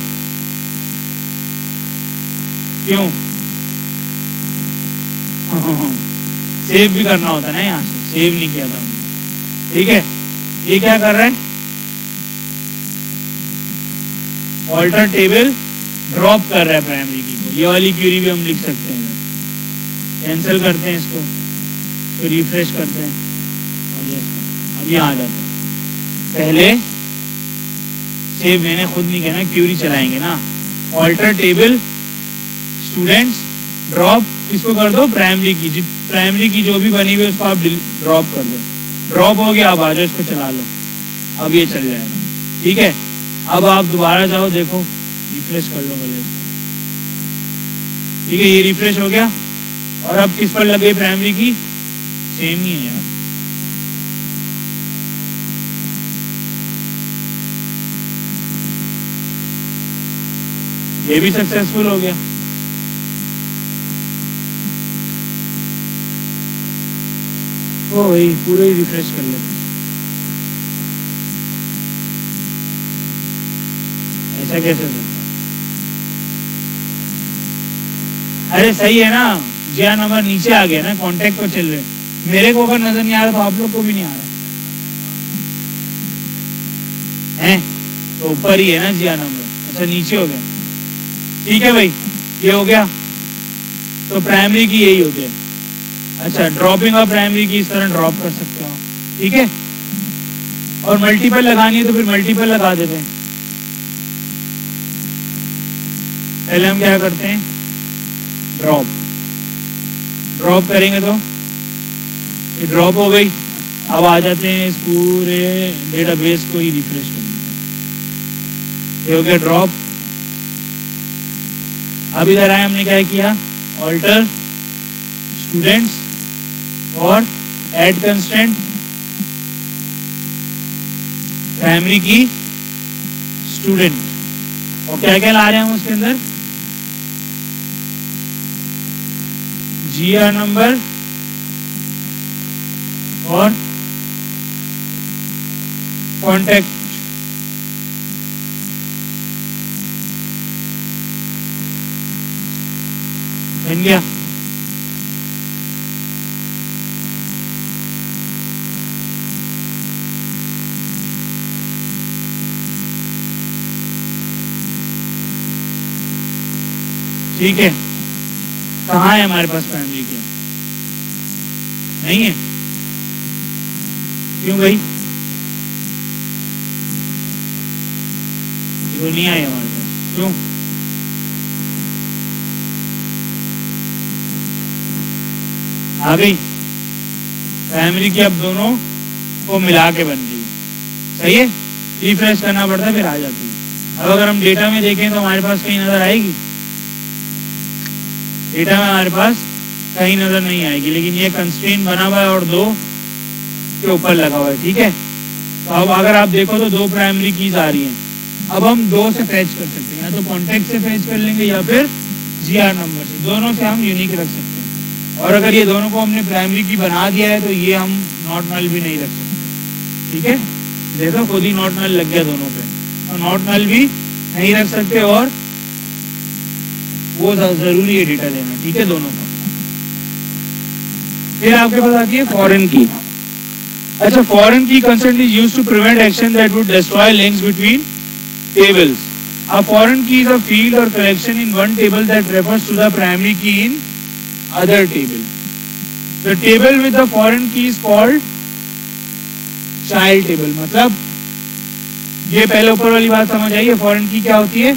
क्यों? सेव भी करना होता है ना, यहाँ से सेव नहीं किया था हमने। ठीक है, ये क्या कर रहा है? ऑल्टर टेबल ड्रॉप कर रहा है प्राइमरी की को। ये वाली क्यूरी भी हम लिख सकते हैं। कैंसिल करते हैं इसको, तो रिफ्रेश करते हैं और ये अब यहाँ आ जाता है। पहले सेव मैंने खुद नहीं किया ना, क्यूरी चलाएंगे ना। ऑल्टर टेबल स्टूडेंट्स ड्रॉप किसको कर दो? प्राइमरी की। प्राइमरी की जो भी बनी हुई है उसको आप ड्रॉप कर दो। ड्रॉप हो गया, अब आ जाओ, इसको चला लो, अब ये चल जाएगा। ठीक है, अब आप दोबारा जाओ, देखो रिफ्रेश कर लो पहले इसको। ठीक है, ये रिफ्रेश हो गया और अब किस पर लग गई प्राइमरी की? सेम ही है यार। ये भी सक्सेसफुल हो गया। तो वही पूरे ही रिफ्रेश कर लेते। ऐसा कैसे होता? अरे सही है ना, जिया नंबर नीचे आ गया ना, कांटेक्ट पर चल रहे। मेरे को अगर नजर नहीं आ रहा तो आप लोग को भी नहीं आ रहा है, तो ऊपर ही है ना जिया नंबर। अच्छा नीचे हो गया। ठीक है भाई, ये हो गया। तो प्राइमरी की यही होती है। अच्छा, ड्रॉपिंग ऑफ प्राइमरी की इस तरह ड्रॉप कर सकते हो। ठीक है, और मल्टीपल लगानी है तो फिर मल्टीपल लगा देते हैं। पहले हम क्या करते हैं? ड्रॉप करेंगे तो ये ड्रॉप हो गई। अब आ जाते हैं इस पूरे डेटाबेस को ही रिफ्रेश करने। ये हो गया ड्रॉप। अब इधर आए, हमने क्या किया? ऑल्टर स्टूडेंट्स और ऐड कंस्ट्रेंट प्राइमरी की स्टूडेंट। और क्या क्या ला रहे हैं हम उसके अंदर? जीआर नंबर और कॉन्टेक्ट। बन गया। ठीक है, कहाँ है हमारे पास प्राइमरी की? नहीं है। क्यों भाई? वो नहीं आई हमारे पास। क्यों? आ गई प्राइमरी की। अब दोनों को मिला के बन गई। सही है, रिफ्रेश करना पड़ता है फिर आ जाती है। अब अगर हम डेटा में देखें तो हमारे पास कहीं नजर आएगी? डेटा में हमारे पास कहीं नजर नहीं आएगी, लेकिन ये कंस्ट्रेंट बना हुआ है और 2 के ऊपर लगा हुआ है। ठीक है, तो अब अगर आप देखो तो 2 प्राइमरी कीज आ रही हैं। अब हम 2 से फैच कर सकते हैं, या तो कॉन्टेक्ट से फैच कर लेंगे या फिर जीआर नंबर से। दोनों से हम यूनिक रख सकते हैं। और अगर ये दोनों को हमने प्राइमरी की बना दिया है तो ये हम नॉट नल भी नहीं रख सकते। ठीक है, देखो खुद ही नॉट नल लग गया दोनों पे। और नॉट नल भी नहीं रख सकते, और वो जरूरी है डेटा देना। ठीक है, दोनों का। फिर आपके पास आती है फॉरेन की। अच्छा, foreign key constraint is used to prevent action that would destroy links between tables. A foreign key is a field or collection in one table that refers to the primary key in other table. The table with the foreign key is called child table. मतलब ये पहले ऊपर वाली बात समझ आइए। Foreign की क्या होती है?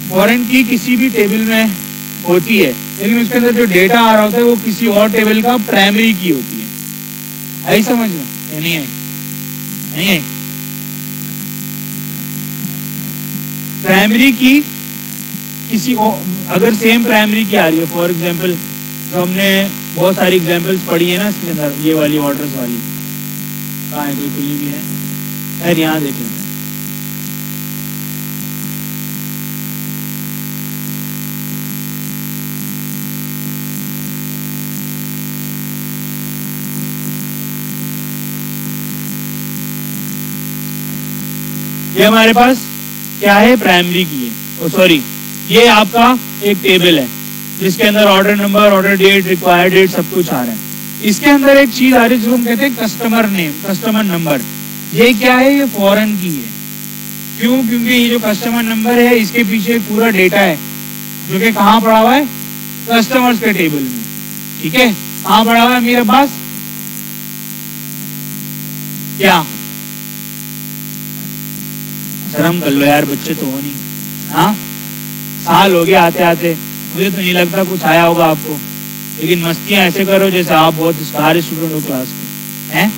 फॉरेन की किसी भी टेबल में होती है, लेकिन उसके अंदर जो डेटा आ रहा होता है वो किसी और टेबल का प्राइमरी की होती है। ऐसा समझ लो। नहीं है, नहीं है। प्राइमरी की किसी अगर सेम प्राइमरी की आ रही है, फॉर एग्जांपल जो हमने बहुत सारी एग्जांपल्स पढ़ी है ना इसके अंदर, ये वाली ऑर्डर्स वाली, कहाँ है, कोई खुली भी है? खैर यहाँ देख लेते हैं। ये हमारे पास क्या है, प्राइमरी की है, सॉरी ये आपका एक टेबल है जिसके अंदर order number, order date, required date सब कुछ आ रहा है। इसके अंदर एक चीज आ रही है जिसको हम कहते हैं कस्टमर नेम, कस्टमर नंबर। ये क्या है, ये फॉरेन की है। क्यों? क्योंकि ये जो कस्टमर नंबर है इसके पीछे पूरा डेटा है जो कि कहाँ पड़ा हुआ है, कस्टमर्स के टेबल में। ठीक है, कहाँ पड़ा हुआ है मेरे पास, क्या शर्म कर लो यार, बच्चे तो हो नहीं। हाँ, साल हो गया आते आते, मुझे तो नहीं लगता कुछ आया होगा आपको, लेकिन मस्तियां ऐसे करो जैसे आप बहुत स्टार स्टूडेंट हो क्लास के हैं।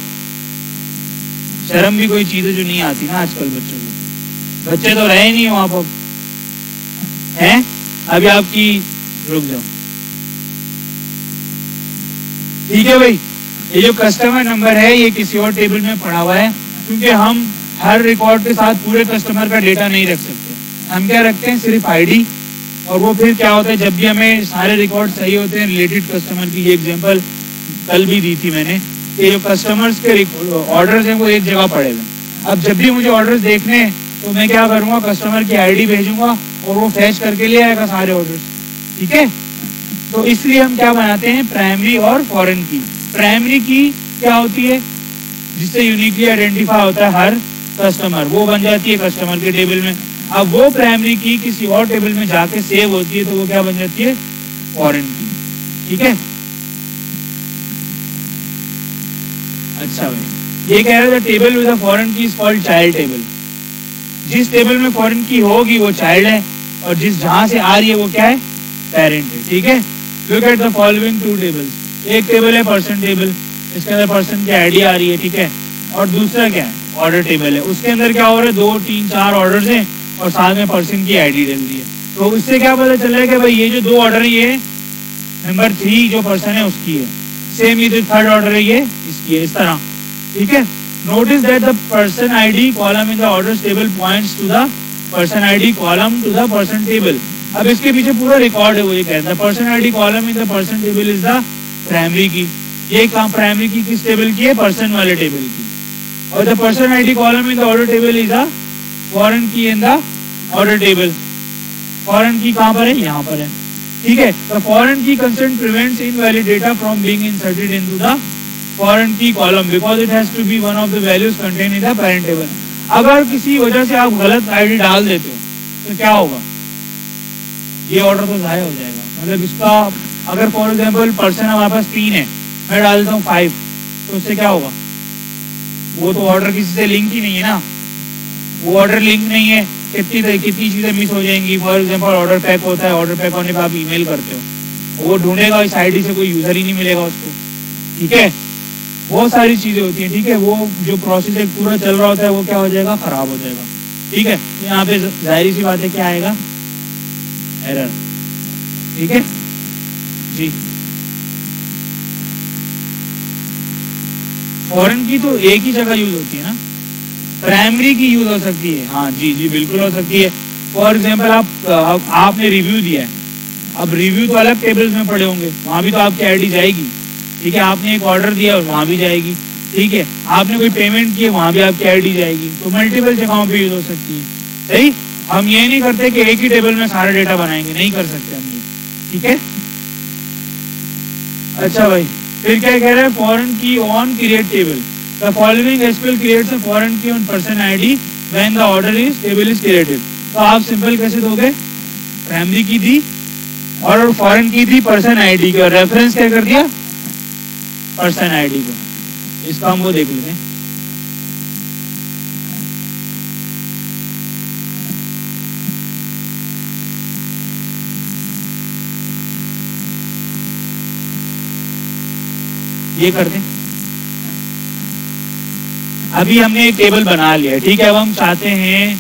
शर्म भी कोई चीज है जो नहीं आती ना आजकल बच्चों को। बच्चे तो रहे नहीं हो आप अब, हैं? अभी आपकी, रुक जाओ, ठीक है भाई। ये जो कस्टमर नंबर है ये किसी और टेबल में पड़ा हुआ है, क्योंकि हम हर रिकॉर्ड के साथ पूरे कस्टमर का डेटा नहीं रख सकते। हम क्या रखते हैं, सिर्फ आईडी। और वो फिर क्या होता है, जब भी हमें सारे रिकॉर्ड सही होते हैं रिलेटेड कस्टमर की, ये एग्जांपल कल भी दी थी मैंने, कि जो कस्टमर्स के ऑर्डर्स हैं वो एक जगह पड़ेगा। अब जब भी मुझे ऑर्डर्स देखने हैं तो मैं क्या करूँगा, कस्टमर की आईडी भेजूंगा और वो फैच करके ले आएगा सारे ऑर्डर्स। ठीक है, तो इसलिए हम क्या बनाते हैं, प्राइमरी और फॉरेन की। प्राइमरी की क्या होती है, जिससे यूनिकली आइडेंटिफाई होता है हर कस्टमर, वो बन जाती है कस्टमर के टेबल में। अब वो प्राइमरी की किसी और टेबल में जाके सेव होती है तो वो क्या बन जाती है, फॉरेन की। ठीक है, अच्छा भाई, ये कह रहे थे टेबल विद फॉरेन की इज कॉल्ड चाइल्ड टेबल। जिस टेबल में फॉरेन की होगी वो चाइल्ड है, और जिस जहां से आ रही है वो क्या है, पेरेंट है। ठीक है, look at the following two tables. एक टेबल है पर्सन टेबल, इसके अंदर पर्सन की आईडी आ रही है। ठीक है, और दूसरा क्या है, ऑर्डर टेबल है, उसके अंदर क्या हो रहा है, 2, 3, 4 ऑर्डर्स हैं और साथ में पर्सन की आईडी डल दी है। तो इससे क्या पता चल रहा है कि भाई ये जो 2 ऑर्डर है ये नंबर 3 जो पर्सन है उसकी है, सेम ये जो 3rd ऑर्डर है ये इसकी है, इस तरह। ठीक है, notice that the person ID column in the orders table points to the person ID column to the person table. अब इसके पीछे पूरा रिकॉर्ड है, वो ये कहता है person ID column in the person table is the primary की। ये काम प्राइमरी की किस टेबल की है, पर्सन वाले टेबल की। और the person ID column in the order table is the foreign key in the order table. Foreign key कहाँ पर है, यहाँ पर है। ठीक है, the foreign key constraint prevents invalid data from being inserted into the foreign key column because it has to be one of the values contain in the parent table. अगर किसी वजह से आप गलत आईडी डाल देते हो तो क्या होगा, ये ऑर्डर तो जाया हो जाएगा। मतलब इसका अगर फॉर एग्जाम्पल पर्सन हमारे पास 3 है, मैं डाल देता हूँ 5, तो उससे क्या होगा, वो तो ऑर्डर किसी से लिंक ही नहीं है ना, वो ऑर्डर लिंक नहीं है, कितनी चीजें मिस हो जाएंगी। फॉर एग्जाम्पल ऑर्डर पैक होता है, ऑर्डर पैक होने पर आप ईमेल करते हो, वो ढूंढेगा इस आईडी से, कोई यूजर ही नहीं मिलेगा उसको। ठीक है, बहुत सारी चीजें होती हैं। ठीक है, वो जो प्रोसेस एक पूरा चल रहा होता है वो क्या हो जाएगा, खराब हो जाएगा। ठीक है, तो यहाँ पे जाहिर सी बात है क्या आएगा, एरर। ठीक है जी, फॉरेन की तो एक ही जगह यूज होती है ना, प्राइमरी की यूज हो सकती है। हाँ जी जी बिल्कुल हो सकती है। फॉर एग्जाम्पल आपने रिव्यू दिया है, अब रिव्यू तो अलग टेबल्स में पड़े होंगे, वहां भी तो आपकी आईडी जाएगी। ठीक है, आपने एक ऑर्डर दिया और वहां भी जाएगी। ठीक है, आपने कोई पेमेंट की है वहां भी आपकी आईडी जाएगी। तो मल्टीपल जगहों पे यूज हो सकती है। सही, हम ये नहीं करते कि एक ही टेबल में सारा डेटा बनाएंगे, नहीं कर सकते हम ये। ठीक है, अच्छा भाई, फिर क्या कह रहा है, foreign key on create table. The following SQL creates a foreign key on person ID when the order is table is created. तो आप सिंपल कैसे दोगे, प्राइमरी की थी और फॉरेन की थी पर्सन आईडी की, और रेफरेंस क्या कर दिया, पर्सन आईडी को। इसका हम वो देख लेते हैं। ये कर दें, अभी हमने एक टेबल बना लिया। ठीक है, अब हम चाहते हैं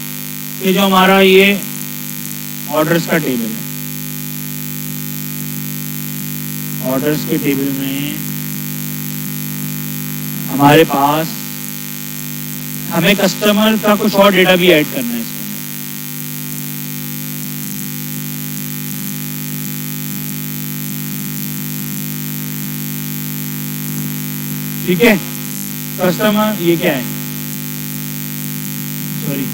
कि जो हमारा ये ऑर्डर्स का टेबल है, ऑर्डर्स के टेबल में हमारे पास हमें कस्टमर का कुछ और डेटा भी ऐड करना है इसके अंदर। ठीक है, कस्टमर ये क्या है, सॉरी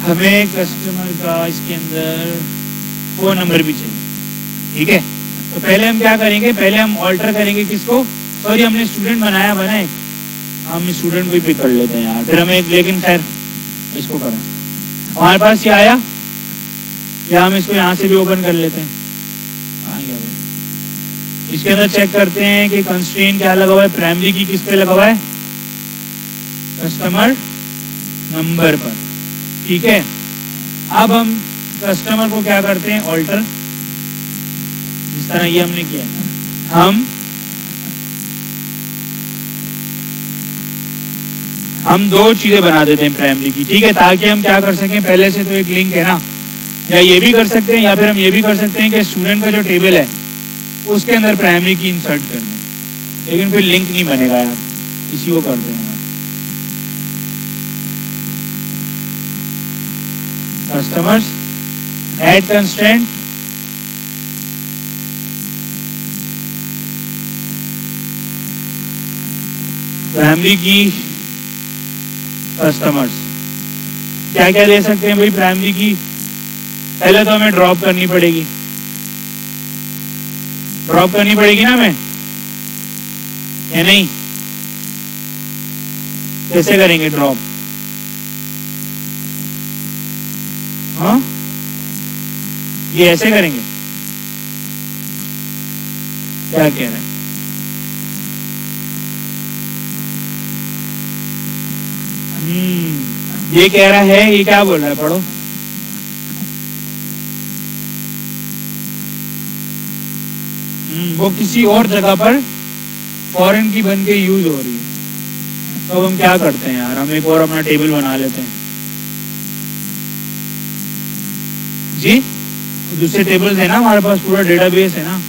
हमें कस्टमर का इसके अंदर फोन नंबर भी चाहिए। ठीक है, तो पहले हम क्या करेंगे, पहले हम ऑल्टर करेंगे किसको, सॉरी हमने स्टूडेंट बनाए, हम स्टूडेंट को ही पिक कर लेते हैं यार, फिर हमें लेकिन खैर इसको करें। हमारे पास ये आया, या हम इसको यहाँ से भी ओपन कर लेते हैं। आ गया भाई। इसके अंदर चेक करते हैं कि कंस्ट्रेंट क्या लगा हुआ है, प्राइमरी की किस पे लगा हुआ है, कस्टमर नंबर पर। ठीक है, अब हम कस्टमर को क्या करते हैं, ऑल्टर, जिस तरह ये हमने किया, हम दो चीजें बना देते हैं प्राइमरी की। ठीक है, ताकि हम क्या कर सकें, पहले से तो एक लिंक है ना, या ये भी कर सकते हैं, या फिर हम ये भी कर सकते हैं कि स्टूडेंट का जो टेबल है उसके अंदर प्राइमरी की इंसर्ट कर दें, लेकिन फिर लिंक नहीं बनेगा यार, इसी को कर दें। कस्टमर्स ऐड कंस्ट्रेंट, प्राइमरी की कस्टमर्स, क्या क्या दे सकते हैं भाई प्राइमरी की, पहले तो हमें ड्रॉप करनी पड़ेगी, ना हमें, या नहीं, कैसे करेंगे ड्रॉप, हाँ ये ऐसे करेंगे, क्या कह रहे हैं, ये कह रहा है, ये क्या बोल रहा है, पढ़ो, वो किसी और जगह पर फॉरेन की बन के यूज हो रही है। तो हम क्या करते हैं यार, हम एक और अपना टेबल बना लेते हैं जी, दूसरे टेबल्स है ना हमारे पास, पूरा डेटाबेस है ना।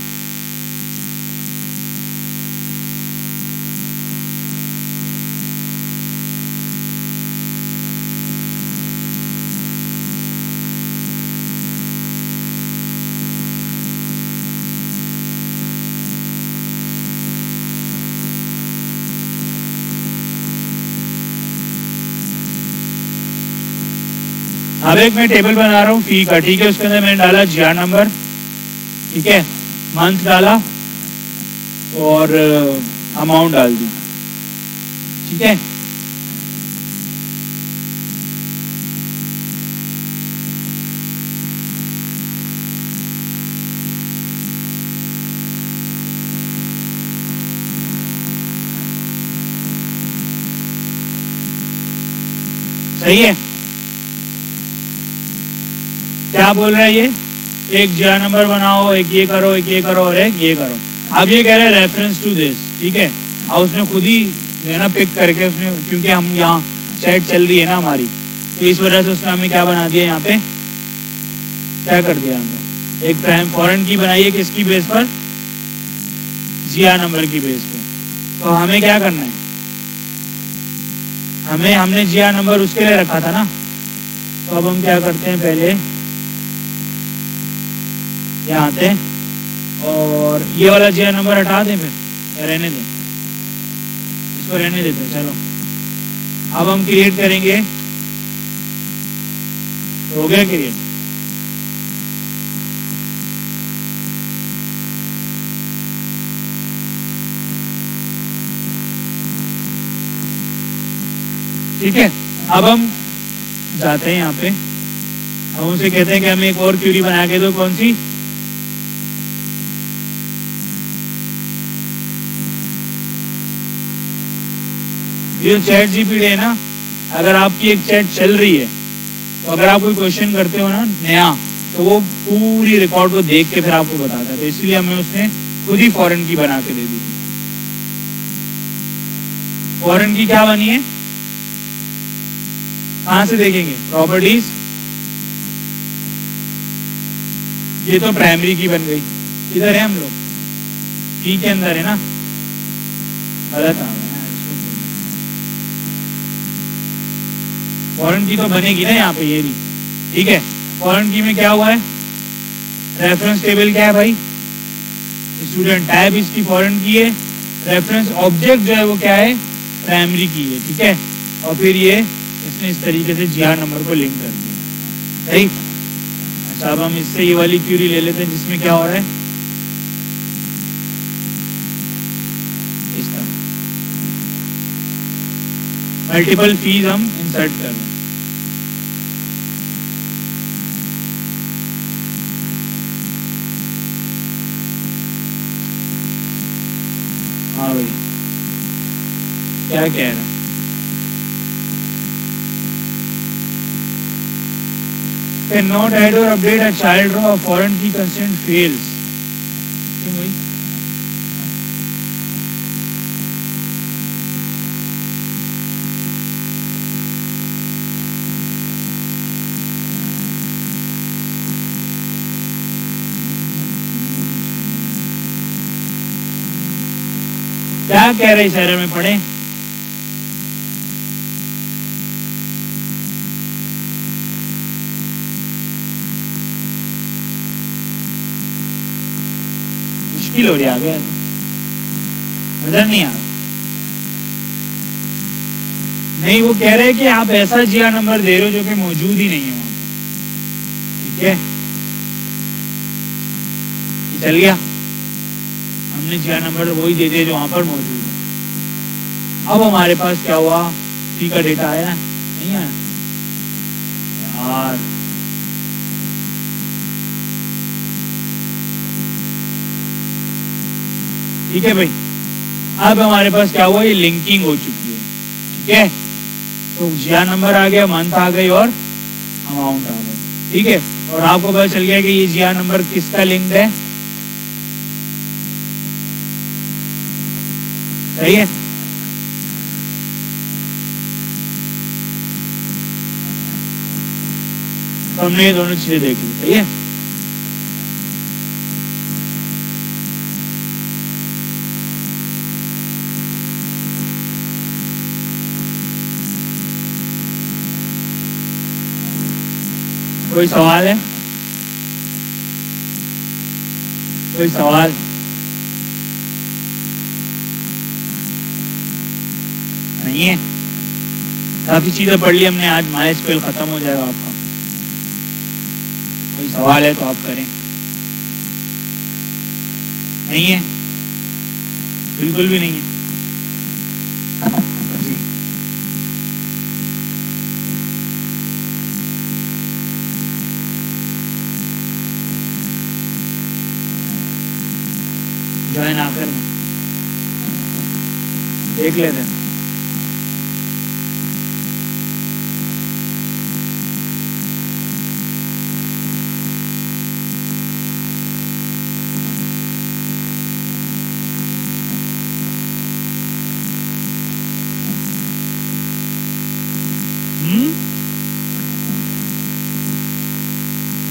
अब एक मैं टेबल बना रहा हूँ फी का, ठीक है, उसके अंदर मैंने डाला जीआर नंबर, ठीक है, मंथ डाला और अमाउंट डाल दी। ठीक है, सही है, क्या बोल रहा है ये, एक जीआर नंबर बनाओ, एक ये करो, एक ये करो और एक ये करो। अब ये कह रहे हैं रेफरेंस टू दिस, ठीक है, और उसने खुद ही है ना पिक करके उसने, क्योंकि हम यहाँ चैट चल रही है ना हमारी, तो इस वजह से उसने हमें क्या बना दिया, यहाँ पे क्या कर दिया, हमने एक प्राइम फॉरेन की बनाई है, किसकी बेस पर, जीआर नंबर की बेस पे। तो हमें क्या करना है, हमने जीआर नंबर उसके लिए रखा था ना, तो अब हम क्या करते हैं, पहले यहाँ आते हैं और ये वाला जीआर नंबर हटा दें, फिर रहने दें, इसको रहने देते हैं। चलो अब हम क्रिएट करेंगे, हो गया क्रिएट, ठीक है। अब हम जाते हैं यहाँ पे, हम उनसे कहते हैं कि हमें एक और क्यूरी बना के दो, कौन सी, ये चैट जीपीटी है ना, अगर आपकी एक चैट चल रही है तो अगर आप कोई क्वेश्चन करते हो ना नया, तो वो पूरी रिकॉर्ड को देख के फिर आपको बताता है, तो इसलिए हमें उसने खुद ही फॉरेन की बना के दे दी। फॉरेन की क्या बनी है, कहां से देखेंगे, प्रॉपर्टीज, ये तो प्राइमरी की बन गई, इधर है हम लोग, सी के अंदर है ना, गलत आ गया इसको। फॉरेन की तो बनेगी ना यहाँ पे, ये भी ठीक है। फॉरेन की में क्या हुआ है, रेफरेंस टेबल क्या है भाई, स्टूडेंट टैब इसकी फॉरेन की है, रेफरेंस ऑब्जेक्ट जो है वो क्या है, प्राइमरी की है, ठीक है। और फिर ये इसने इस तरीके से जीआर नंबर को लिंक कर दिया, सही। अच्छा अब हम इससे ये वाली क्यूरी ले लेते हैं जिसमें क्या हो रहा है, इस तरह मल्टीपल फीस हम इंसर्ट कर रहे हैं। हाँ भाई क्या कह रहा है, cannot add or update a child row of foreign key consent fails। क्यों भाई, क्या कह रहे इशारे में पढ़े, मुश्किल हो रही आ गया, नजर नहीं आ रहा। नहीं वो कह रहे हैं कि आप ऐसा जीआर नंबर दे रहे हो जो कि मौजूद ही नहीं है वहां पर, ठीक है। चल गया, हमने जीआर नंबर वही दे दिया जो वहां पर मौजूद है। अब हमारे पास क्या हुआ, सी का डेटा आया नहीं आया यार, ठीक है भाई। अब हमारे पास क्या हुआ, ये लिंकिंग हो चुकी है, ठीक है। तो जीआर नंबर आ गया, मंथ आ गई और अमाउंट आ गई, ठीक है। और आपको पता चल गया कि ये जीआर नंबर किसका लिंक्ड है, सही है। तो हमने ये दोनों चीजें देख ली, सही है। कोई सवाल है, कोई सवाल, नहीं है। काफी चीजें पढ़ ली हमने आज, MySQL खत्म हो जाएगा आपका। कोई सवाल है तो आप करें, नहीं है, बिल्कुल भी नहीं है। ज्वाइन आकर देख लेते हैं।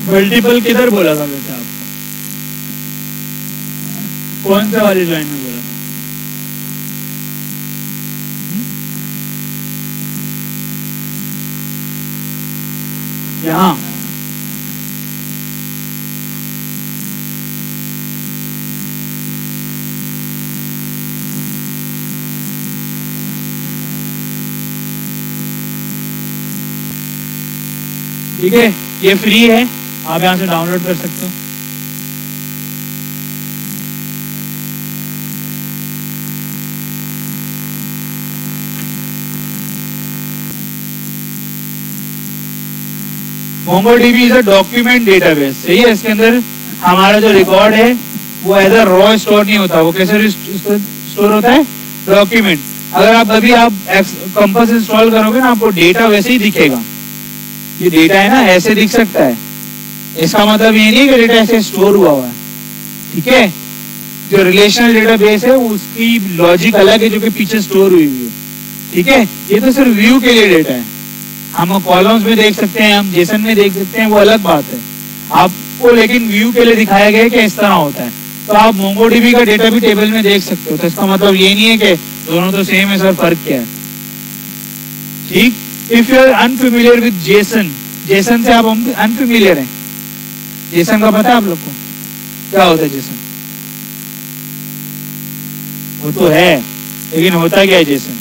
मल्टीपल किधर बोला था वैसे आपको, कौन से वाले ज्वाइन में बोला था, यहाँ ठीक है। ये फ्री है, आप यहाँ से डाउनलोड कर सकते हो। MongoDB is a document database, सही है। इसके अंदर हमारा जो रिकॉर्ड है वो एज अ रॉ स्टोर नहीं होता, वो कैसे स्टोर होता है, डॉक्यूमेंट। अगर आप कभी आप कंपास इंस्टॉल करोगे ना, आपको डेटा वैसे ही दिखेगा। ये डेटा है ना, ऐसे दिख सकता है, इसका मतलब ये नहीं कि डेटा ऐसे स्टोर हुआ हुआ है, ठीक है। जो रिलेशनल डेटाबेस है उसकी लॉजिक अलग है जो कि पीछे स्टोर हुई है, ठीक है। ये तो सिर्फ व्यू के लिए डेटा है, हम कॉलम्स में देख सकते हैं, हम जेसन में देख सकते हैं, वो अलग बात है। आपको लेकिन व्यू के लिए दिखाया गया है कि इस तरह होता है। तो आप मोंगोडीबी का डेटा भी टेबल में देख सकते हो। तो इसका मतलब ये नहीं है कि दोनों तो सेम है सर, फर्क क्या है। ठीक, if you are unfamiliar with JSON, JSON से आप अनफेमिलियर हैं, जेसन का पता है आप लोग को क्या होता है जेसन? वो तो है, लेकिन होता क्या है जेसन?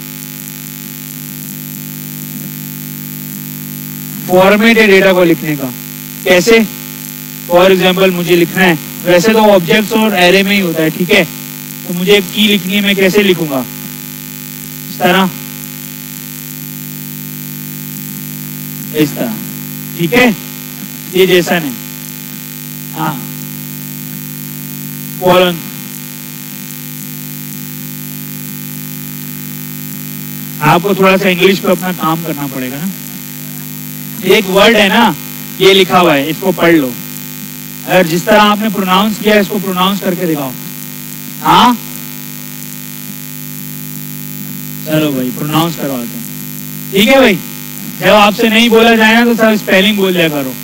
फॉर्मेट है डेटा को लिखने का। कैसे? फॉर एग्जाम्पल मुझे लिखना है, वैसे तो ऑब्जेक्ट्स और एरे में ही होता है, ठीक है, तो मुझे एक की लिखनी है, मैं कैसे लिखूंगा? इस तरह, इस तरह, ठीक है, ये जेसन है। हाँ, कॉलन, आपको थोड़ा सा इंग्लिश पे अपना काम करना पड़ेगा ना। एक वर्ड है ना, ये लिखा हुआ है, इसको पढ़ लो, अगर जिस तरह आपने प्रोनाउंस किया इसको प्रोनाउंस करके दिखाओ। हाँ चलो भाई प्रोनाउंस करवाते हैं, ठीक है भाई। जब आपसे नहीं बोला जाए ना तो सब स्पेलिंग बोल दिया करो।